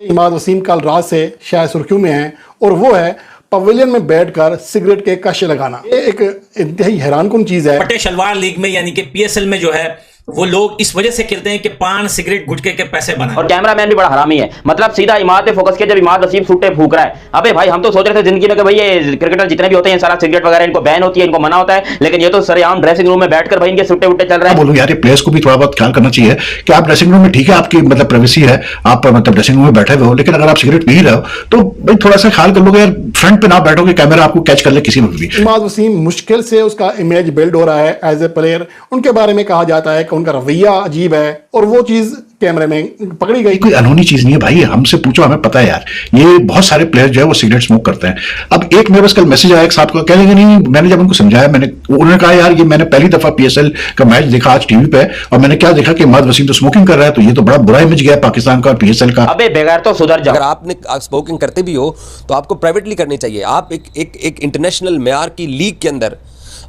इमाद वसीम कल रात से शायद सुर्खियों में है और वो है पवेलियन में बैठकर सिगरेट के कशे लगाना। ये एक इंतहाई हैरानकुन चीज है। पटे शलवार लीग में यानी कि पीएसएल में जो है वो लोग इस वजह से खेलते हैं कि पान सिगरेट गुटके के पैसे बनाए। और कैमरामैन भी बड़ा हरामी है, मतलब सीधा इमाद पे फोकस किया जब इमाद वसीम सुट्टे फूक रहा है। अबे भाई हम तो सोच रहे थे जिंदगी में कि भाई ये क्रिकेटर जितने भी होते हैं सारा सिगरेट वगैरह इनको बैन होती है, इनको मना होता है, लेकिन ये तो सरेआम ड्रेसिंग रूम में बैठकर भाई इनके सुट्टे उट्टे चल रहे हैं। बोलो यार, ये प्लेयर्स को भी थोड़ा बहुत ख्याल करना चाहिए कि आप ड्रेसिंग रूम में ठीक है, आपकी मतलब प्राइवेसी है, आप मतलब ड्रेसिंग रूम में बैठे हुए हो, लेकिन अगर आप सिगरेट पी रहे हो तो भाई थोड़ा सा ख्याल कर लोगे यार, फ्रंट पे ना बैठोगे, कैमरा आपको कैच कर ले किसी वक्त भी। इमाद वसीम मुश्किल से उसका इमेज बिल्ड हो रहा है एज ए प्लेयर। उनके बारे में कहा जाता है कि उनका रवैया अजीब है और वो चीज कैमरे में पकड़ी गई। कोई अनहोनी चीज नहीं है भाई, हमसे पूछो, हमें पता है यार, ये बहुत सारे प्लेयर जो है वो सिगरेट स्मोक करते हैं। अब एक मेरे पास कल मैसेज आया एक साहब को, कह रहे नहीं, मैंने जब उनको समझाया, उन्होंने कहा यार ये मैंने पहली दफा पीएसएल का मैच देखा आज टीवी पे, और मैंने क्या देखा कि इमाद वसीम तो स्मोकिंग कर रहा है, तो ये तो बड़ा बुरा इमेज गया पाकिस्तान का और पीएसएल का। अबे बेगार तो सुधर जाओ। अगर आपने स्मोकिंग करते भी हो तो आपको प्राइवेटली करनी चाहिए। आप एक इंटरनेशनल मेयार की लीग के अंदर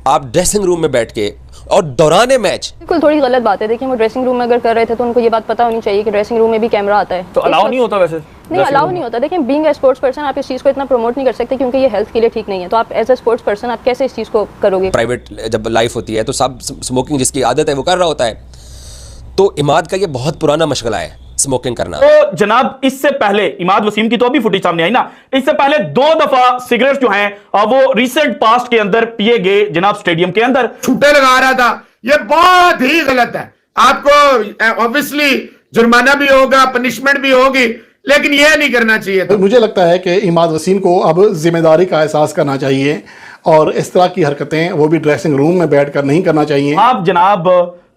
आप ड्रेसिंग रूम में बैठ के और दौराने मैच, बिल्कुल थोड़ी गलत बात है। देखिए वो ड्रेसिंग रूम में अगर कर रहे थे तो उनको ये बात पता होनी चाहिए कि ड्रेसिंग रूम में भी कैमरा आता है। तो अलाउ नहीं होता वैसे? नहीं अलाउ नहीं होता। देखिए बीइंग ए स्पोर्ट्स पर्सन आप इस चीज़ को इतना प्रमोट नहीं कर सकते क्योंकि ये हेल्थ के लिए ठीक नहीं है। तो आप एज ए स्पोर्ट्स पर्सन आप कैसे इस चीज़ को करोगे? प्राइवेट जब लाइफ होती है तो सब स्मोकिंग जिसकी आदत है वो कर रहा होता है। तो इमाद का ये बहुत पुराना मशगला है स्मोकिंग करना। तो जनाब इससे पहले इमाद वसीम की तो अभी फुटेज सामने आई ना, इससे पहले 2 दफा सिगरेट जो हैं वो रिसेंट पास्ट के अंदर पिए गए जनाब स्टेडियम के अंदर। छूटे लगा रहा था, ये बहुत ही गलत है। आपको ऑब्वियसली जुर्माना भी होगा, पनिशमेंट भी होगी, लेकिन यह नहीं करना चाहिए। तो मुझे लगता है कि इमाद वसीम को अब जिम्मेदारी का एहसास करना चाहिए और इस तरह की हरकतें वो भी ड्रेसिंग रूम में बैठकर नहीं करना चाहिए। आप जनाब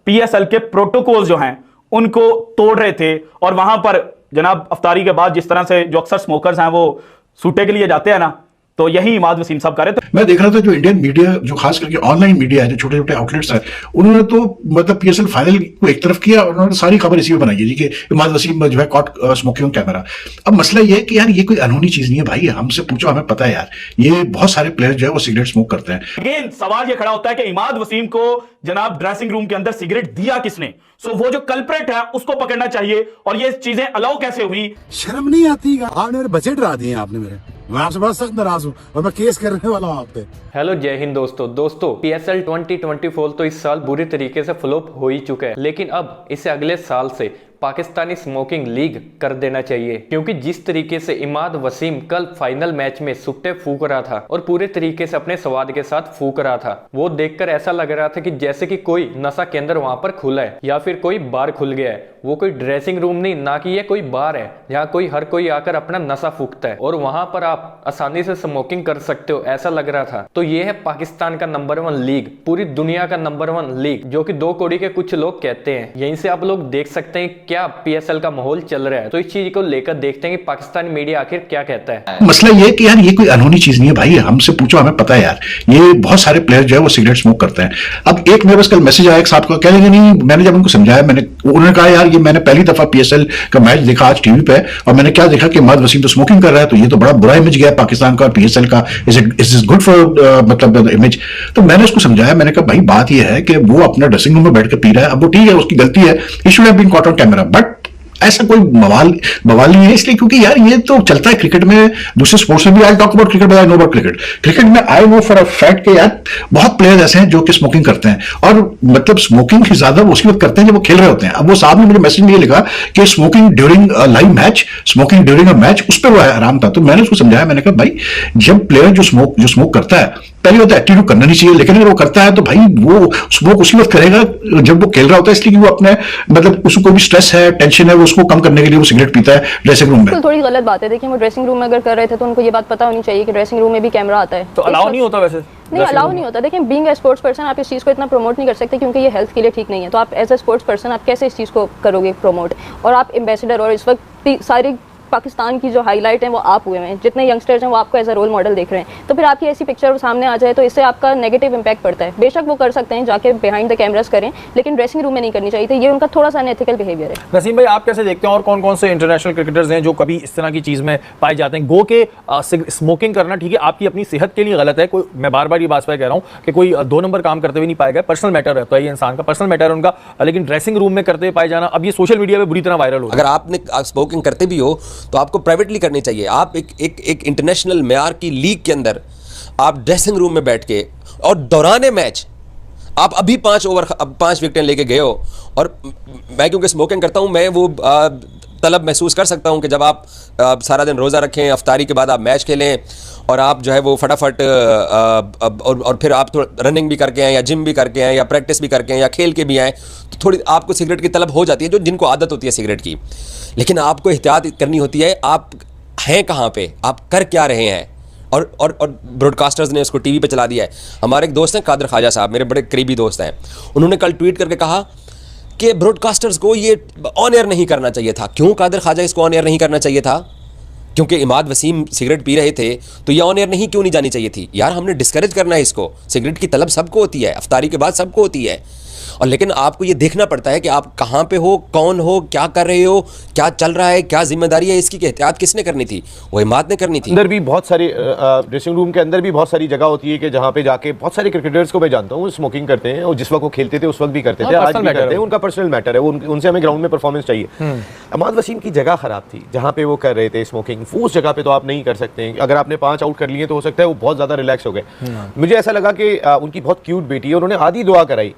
पीएसएल के प्रोटोकॉल जो हैं उनको तोड़ रहे थे और वहां पर जनाब अफ्तारी के बाद जिस तरह से जो अक्सर स्मोकर्स हैं वो सूटे के लिए जाते हैं ना, तो यही इमाद वसीम साहब कर रहे थे। मैं देख रहा था जो इंडियन मीडिया, जो खास करके ऑनलाइन मीडिया है, जो छोटे छोटे आउटलेट्स हैं, उन्होंने तो मतलब पीएसएल फाइनल को एक तरफ किया और उन्होंने सारी खबर इसी में बनाई है जी कि इमाद वसीम जो है कॉट स्मोकिंग कैमरा। अब मसला ये है कि यार ये कोई अनहोनी चीज नहीं है भाई, हमसे पूछो, हमें पता है यार, ये बहुत सारे प्लेयर जो है वो सिगरेट स्मोक करते हैं। अगेन सवाल ये खड़ा होता है कि इमाद वसीम को जनाब ड्रेसिंग रूम के अंदर सिगरेट दिया किसने? सो वो जो कल्प्रेट है उसको पकड़ना चाहिए। और ये चीजें अलाउ कैसे हुई? शर्म नहीं आती? आपने मेरे बजट डरा दिए आपने मेरे। मैं आपसे बहुत सख्त नाराज हूँ और मैं केस करने वाला हूँ आप पे। हेलो जय हिंद दोस्तों पीएसएल 2024 तो इस साल बुरी तरीके से फ्लॉप हो ही चुका है, लेकिन अब इसे अगले साल से पाकिस्तानी स्मोकिंग लीग कर देना चाहिए, क्योंकि जिस तरीके से इमाद वसीम कल फाइनल मैच में सुट्टे फूक रहा था और पूरे तरीके से अपने स्वाद के साथ फूक रहा था, वो देखकर ऐसा लग रहा था कि जैसे कि कोई नशा केंद्र वहां पर खुला है या फिर कोई बार खुल गया है। वो कोई ड्रेसिंग रूम नहीं, ना कि ये कोई बार है जहाँ कोई हर कोई आकर अपना नशा फूकता है और वहां पर आप आसानी से स्मोकिंग कर सकते हो, ऐसा लग रहा था। तो ये है पाकिस्तान का नंबर 1 लीग, पूरी दुनिया का नंबर 1 लीग, जो कि 2 कौड़ी के कुछ लोग कहते हैं। यहीं से आप लोग देख सकते हैं क्या पीएसएल का माहौल चल रहा है। तो इस चीज को लेकर देखते हैं कि पाकिस्तानी मीडिया आखिर क्या कहता है। मसला ये है कि यार ये कोई अनहोनी चीज नहीं है भाई, हमसे पूछो, हमें पता है यार, ये बहुत सारे प्लेयर जो है वो सिगरेट स्मोक करते हैं। अब एक मेरे पास कल मैसेज आया एक साहब को, कह रहे नहीं, मैंने जब उनको समझाया, उन्होंने कहा यार ये मैंने पहली दफा पीएसएल का मैच देखा आज टीवी पे, और मैंने क्या देखा कि इमाद वसीम तो स्मोकिंग कर रहा है, तो ये तो बड़ा बुरा इमेज गया पाकिस्तान का और पीएसएल का। इज इज गुड फॉर मतलब इमेज। तो मैंने उसको समझाया, मैंने कहा भाई बात ये है कि वो अपना ड्रेसिंग रूम में बैठकर पी रहा है, अब वो ठीक है, उसकी गलती है, he should have been caught on camera, but ऐसा कोई बवाल नहीं है। इसलिए क्योंकि यार ये तो चलता है क्रिकेट में, दूसरे स्पोर्ट्स में भी। I talk about cricket, I know about cricket में I know for a fact कि यार बहुत प्लेयर्स ऐसे हैं जो कि स्मोकिंग करते हैं, और मतलब स्मोकिंग ही ज्यादा उसकी वक्त करते हैं जब वो खेल रहे होते हैं। अब वो साहब ने मुझे मैसेज में ये लिखा कि smoking during live match, smoking during a match, उस पर वो आराम था। तो मैंने उसको समझाया, मैंने कहा भाई जब प्लेयर जो स्मोक करता है, पहले होता है एटीट्यूड करना नहीं चाहिए, लेकिन अगर वो करता है तो भाई वो स्मोक उसी वक्त करेगा जब वो खेल रहा होता है, इसलिए कि वो अपने मतलब उसको कोई भी स्ट्रेस है, टेंशन है, वो उसको कम करने के लिए वो सिगरेट पीता है ड्रेसिंग रूम में। थोड़ी गलत बात है। देखिए वो ड्रेसिंग रूम में अगर कर रहे थे तो उनको ये बात पता होनी चाहिए कि ड्रेसिंग रूम में भी कैमरा आता है। तो अलाउ नहीं होता वैसे? नहीं अलाउ नहीं होता। देखिए बीइंग ए स्पोर्ट्स पर्सन आप इस चीज़ को इतना प्रमोट नहीं कर सकते क्योंकि ये हेल्थ के लिए ठीक नहीं है। तो आप एज ए स्पोर्ट्स पर्सन आप कैसे इस चीज़ को करोगे प्रमोट? और आप एम्बेसडर, और इस वक्त सारी पाकिस्तान की जो हाईलाइट है वो आप हुए हैं, जितने यंगस्टर्स हैं वो आपको एज अ रोल मॉडल देख रहे हैं। तो फिर आपकी ऐसी पिक्चर सामने आ जाए तो इससे आपका नेगेटिव इंपैक्ट पड़ता है। बेशक वो कर सकते हैं जाके बिहाइंड द कैमरास करें, लेकिन ड्रेसिंग रूम में नहीं करनी चाहिए। तो ये उनका थोड़ा सा अनएथिकल बिहेवियर है। नसीम भाई आप कैसे देखते हैं, और कौन कौन से इंटरनेशनल क्रिकेटर्स हैं जो कभी इस तरह की चीज़ में पाए जाते हैं? गो के स्मोकिंग करना ठीक है, आपकी अपनी सेहत के लिए गलत है, कोई मैं बार बार ये बात कह रहा हूँ कि कोई 2 नंबर काम करते हुए नहीं पाएगा, पर्सनल मैटर रहता है, ये इंसान का पर्सनल मैटर है उनका, लेकिन ड्रेसिंग रूम में करते हुए पाए जाना अब ये सोशल मीडिया पे बुरी तरह वायरल हो। अगर आपने स्मोकिंग करते भी हो तो आपको प्राइवेटली करनी चाहिए। आप एक इंटरनेशनल मेयार की लीग के अंदर आप ड्रेसिंग रूम में बैठ के और दौरान मैच आप अभी 5 विकेटें लेके गए हो, और मैं क्योंकि स्मोकिंग करता हूं, मैं वो तलब महसूस कर सकता हूं कि जब आप सारा दिन रोज़ा रखें, अफ्तारी के बाद आप मैच खेलें और आप जो है वो फटाफट और फिर आप थोड़ा रनिंग भी करके आएँ या जिम भी करके आएँ या प्रैक्टिस भी करके आएँ या खेल के भी आएँ, तो थोड़ी आपको सिगरेट की तलब हो जाती है, जो जिनको आदत होती है सिगरेट की। लेकिन आपको एहतियात करनी होती है, आप हैं कहाँ पे, आप कर क्या रहे हैं। और ब्रॉडकास्टर्स ने उसको टीवी पे चला दिया है। हमारे एक दोस्त हैं कादर ख्वाजा साहब, मेरे बड़े करीबी दोस्त हैं, उन्होंने कल ट्वीट करके कहा कि ब्रॉडकास्टर्स को ये ऑन एयर नहीं करना चाहिए था। क्यों कादर ख्वाजा इसको ऑन एयर नहीं करना चाहिए था? क्योंकि इमाद वसीम सिगरेट पी रहे थे तो ये ऑन एयर क्यों नहीं जानी चाहिए थी? यार हमने डिस्करेज करना है इसको। सिगरेट की तलब सबको होती है, अफ्तारी के बाद सबको होती है, और लेकिन आपको ये देखना पड़ता है कि आप कहाँ पे हो, कौन हो, क्या कर रहे हो, क्या चल रहा है, क्या जिम्मेदारी है, इसकी एहतियात किसने करनी थी? वो इमाद ने करनी थी। अंदर भी बहुत सारे ड्रेसिंग रूम के अंदर भी बहुत सारी जगह होती है कि जहाँ पे जाके बहुत सारे क्रिकेटर्स को मैं जानता हूँ स्मोकिंग करते हैं, और जिस वक्त वो खेलते थे उस वक्त भी करते थे, आज भी करते हैं। उनका पर्सनल मैटर है, उनसे हमें ग्राउंड में परफॉर्मेंस चाहिए। इमाद वसीम की जगह खराब थी जहाँ पे वो कर रहे थे स्मोकिंग, उस जगह पे तो आप नहीं कर सकते। अगर आपने 5 आउट कर लिए तो हो सकता है वो बहुत ज्यादा रिलैक्स हो गए। मुझे ऐसा लगा कि उनकी बहुत क्यूट बेटी है, उन्होंने आधी दुआ कराई।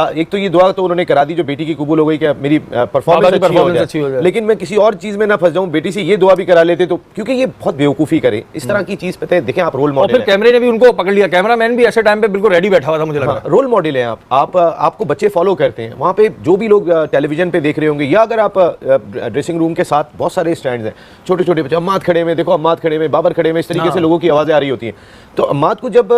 एक तो ये दुआ तो उन्होंने करा दी जो बेटी की कबूल हो गई कि मेरी परफॉर्मेंस अच्छी हो जाए, लेकिन मैं किसी और चीज में ना फंस जाऊं, बेटी से ये दुआ भी करा लेते तो, क्योंकि ये बहुत बेवकूफी करे इस तरह की चीज। पता है, देखें आप रोल मॉडल, और फिर कैमरे ने भी उनको पकड़ लिया, कैमरामैन भी ऐसे टाइम पे बिल्कुल रेडी बैठा हुआ था, मुझे लगा रोल मॉडल है आप आपको बच्चे फॉलो करते हैं। वहां पे जो भी लोग टेलीविजन पे देख रहे होंगे, या अगर आप ड्रेसिंग रूम के साथ बहुत सारे स्टैंड्स हैं, छोटे छोटे बच्चे, अम्माद खड़े में, देखो अम्माद खड़े में, बाबर खड़े में, इस तरीके से लोगों की आवाजें आ रही होती हैं। तो अम्माद को जब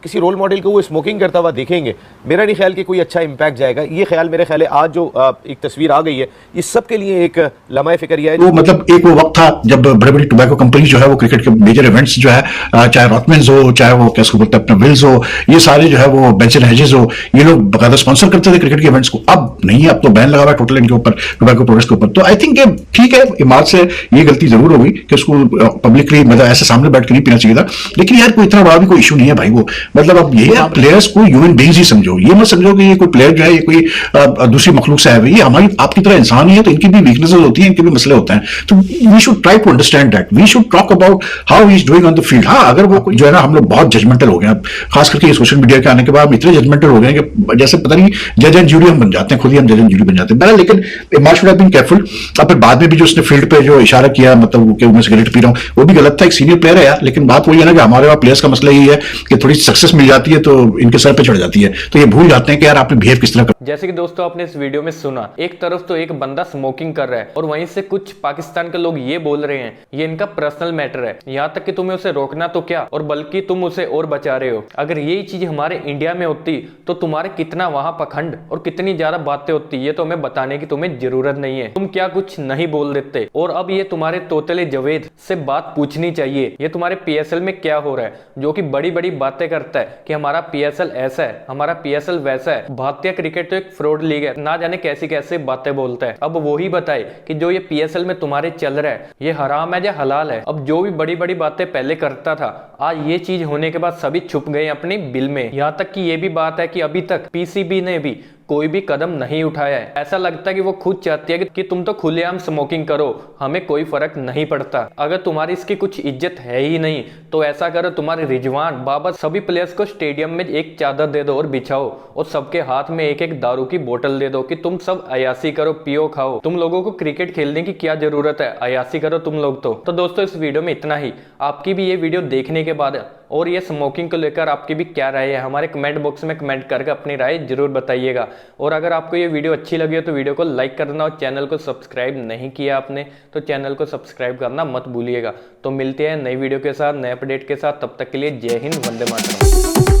किसी रोल मॉडल को वो स्मोकिंग करता हुआ देखेंगे, मेरा नहीं ख्याल कि कोई अच्छा इंपैक्ट जाएगा। ये ख्याल मेरे ख्याल है आज जो एक तस्वीर आ गई है, इस सब के लिए एक लम्हा फिक्रिया है। वो मतलब एक वो वक्त था जब बड़े बड़ी टोबैको कंपनी जो है वो क्रिकेट के मेजर इवेंट्स जो है, चाहे रॉथमेंस हो, चाहे वो क्या उसको बोलते हैं अपना विल्स हो, ये सारे जो है वो बेंचन हेजेस हो, ये लोग बकायदा स्पॉन्सर करते थे क्रिकेट के इवेंट्स को। अब नहीं है, अब तो बैन लगा हुआ है टोटल इनके ऊपर, टोबैको प्रोडक्ट्स के ऊपर। तो आई थिंक ठीक है, इमाद से ये गलती जरूर होगी कि उसको पब्लिकली मतलब ऐसे सामने बैठ कर नहीं पीना चाहिए था। लेकिन यार कोई इतना बड़ा भी कोई इशू नहीं है भाई वो, मतलब अब ये प्लेयर्स को ह्यूमन बीइंग्स ही समझो, ये मत समझो कि ये कोई प्लेयर जो है ये कोई दूसरी मखलूक से है। ये हमारी आपकी तरह इंसान ही है, तो इनकी भी वीकनेसेस होती हैं, इनके भी मसले होते हैं। तो we should try to understand that, we should talk about how he is doing on the field. हाँ, अगर वो जो है ना, हम लोग बहुत जजमेंटल हो गए हैं, खास करके सोशल मीडिया के आने के बाद इतने जजमेंटल हो गए हैं कि जैसे पता नहीं जज एंड जूरी हम बन जाते हैं, खुद ही हम जज एंड जूरी बन जाते हैं। बहरहाल लेकिन Imad should have been careful. अब फिर बाद में भी जो उसने फील्ड पे जो इशारा किया, मतलब कि मैं सिगरेट पी रहा हूँ, वो भी गलत था। एक सीनियर प्लेयर है यार, लेकिन बात वही है ना कि हमारे वहाँ प्लेयर्स का मसला यही है कि थोड़ी सक्सेस मिल जाती है तो इनके सर पे चढ़ जाती है, तो ये भूल जाते हैं कि यार आपने बिहेव किस तरह कर। जैसे कि दोस्तों आपने इस वीडियो में सुना, एक तरफ तो एक बंदा स्मोकिंग कर रहा है और वहीं से कुछ पाकिस्तान के लोग ये बोल रहे हैं ये इनका पर्सनल मैटर है, यहाँ तक कि तुम्हें उसे रोकना तो क्या, और बल्कि तुम उसे और बचा रहे हो। अगर यही चीज हमारे इंडिया में होती तो तुम्हारे कितना वहां पखंड और कितनी ज्यादा बातें होती, ये तो हमें बताने की तुम्हें जरूरत नहीं है। तुम क्या कुछ नहीं बोल देते। और अब ये तुम्हारे तोतले जवेद से बात पूछनी चाहिए, ये तुम्हारे पीएसएल में क्या हो रहा है, जो कि बड़ी बड़ी बातें करता है कि हमारा पीएसएल ऐसा है, हमारा पीएसएल वैसा है। भारतीय क्रिकेट तो एक फ्रॉड लीग है, ना जाने कैसी कैसे बातें बोलता है। अब वो ही बताए कि जो ये पीएसएल में तुम्हारे चल रहा है ये हराम है या हलाल है। अब जो भी बड़ी बड़ी बातें पहले करता था, आज ये चीज होने के बाद सभी छुप गए अपनी बिल में। यहाँ तक कि ये भी बात है कि अभी तक पीसीबी ने भी कोई भी कदम नहीं उठाया है। ऐसा लगता है कि वो खुद चाहती है कि तुम तो खुलेआम स्मोकिंग करो, हमें कोई फर्क नहीं पड़ता। अगर तुम्हारी इसकी कुछ इज्जत है ही नहीं तो ऐसा करो, तुम्हारे रिजवान बाबर सभी प्लेयर्स को स्टेडियम में एक चादर दे दो और बिछाओ, और सबके हाथ में एक एक दारू की बोतल दे दो कि तुम सब अयासी करो, पियो खाओ। तुम लोगों को क्रिकेट खेलने की क्या जरूरत है, अयासी करो तुम लोग। तो दोस्तों इस वीडियो में इतना ही। आपकी भी ये वीडियो देखने के बाद और ये स्मोकिंग को लेकर आपकी भी क्या राय है, हमारे कमेंट बॉक्स में कमेंट करके अपनी राय जरूर बताइएगा। और अगर आपको ये वीडियो अच्छी लगी हो तो वीडियो को लाइक करना, और चैनल को सब्सक्राइब नहीं किया आपने तो चैनल को सब्सक्राइब करना मत भूलिएगा। तो मिलते हैं नई वीडियो के साथ, नए अपडेट के साथ। तब तक के लिए जय हिंद, वंदे मातरम।